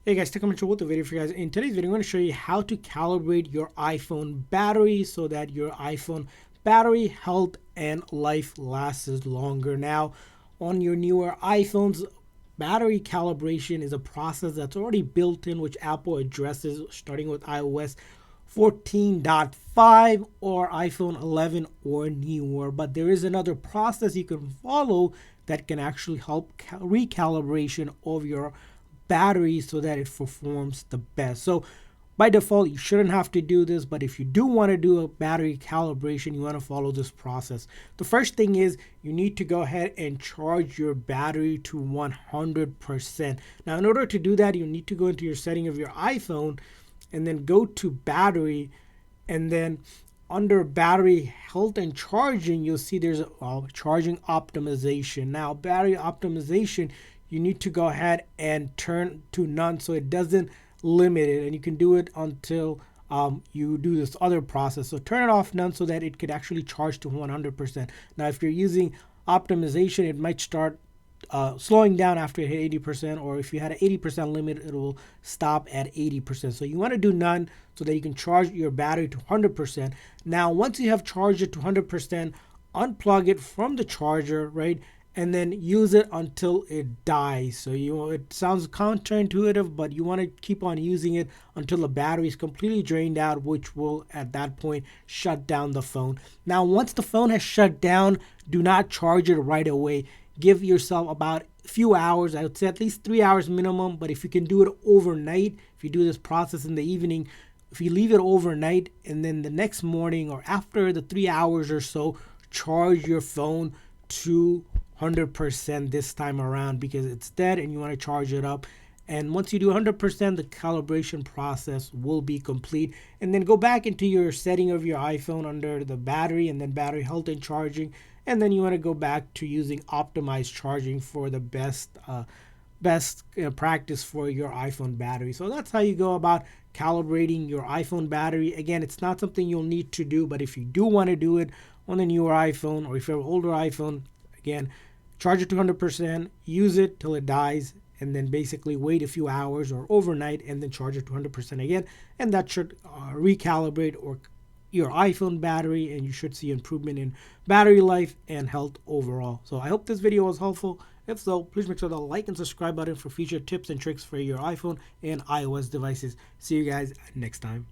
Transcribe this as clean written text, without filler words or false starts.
Hey guys, welcome to the video for you guys. In today's video, I'm going to show you how to calibrate your iPhone battery so that your iPhone battery health and life lasts longer. Now, on your newer iPhones, battery calibration is a process that's already built in, which Apple addresses starting with iOS 14.5 or iPhone 11 or newer. But there is another process you can follow that can actually help recalibration of your battery so that it performs the best. So by default, you shouldn't have to do this, but if you do want to do a battery calibration, you want to follow this process. The first thing is you need to go ahead and charge your battery to 100%. Now, in order to do that, you need to go into your setting of your iPhone and then go to battery, and then under battery health and charging, you'll see there's a charging optimization. Now, battery optimization, you need to go ahead and turn to none so it doesn't limit it, and you can do it until you do this other process. So turn it off none so that it could actually charge to 100%. Now, if you're using optimization, it might start slowing down after you hit 80%, or if you had an 80% limit, it will stop at 80%. So you want to do none so that you can charge your battery to 100%. Now, once you have charged it to 100%, unplug it from the charger, right? And then use it until it dies. So it sounds counterintuitive, but you want to keep on using it until the battery is completely drained out, which will at that point shut down the phone. Now, once the phone has shut down, do not charge it right away. Give yourself about a few hours. I would say at least 3 hours minimum, but if you can do it overnight, if you do this process in the evening, if you leave it overnight and then the next morning or after the 3 hours or so, charge your phone to 100% this time around, because it's dead and you want to charge it up. And once you do 100%, the calibration process will be complete. And then go back into your setting of your iPhone under the battery and then battery health and charging. And then you want to go back to using optimized charging for the best practice for your iPhone battery. So that's how you go about calibrating your iPhone battery. Again, it's not something you'll need to do, but if you do want to do it on a newer iPhone, or if you have an older iPhone, again, charge it to 100%, use it till it dies, and then basically wait a few hours or overnight and then charge it to 100% again. And that should recalibrate or your iPhone battery, and you should see improvement in battery life and health overall. So I hope this video was helpful. If so, please make sure to like and subscribe button for future tips and tricks for your iPhone and iOS devices. See you guys next time.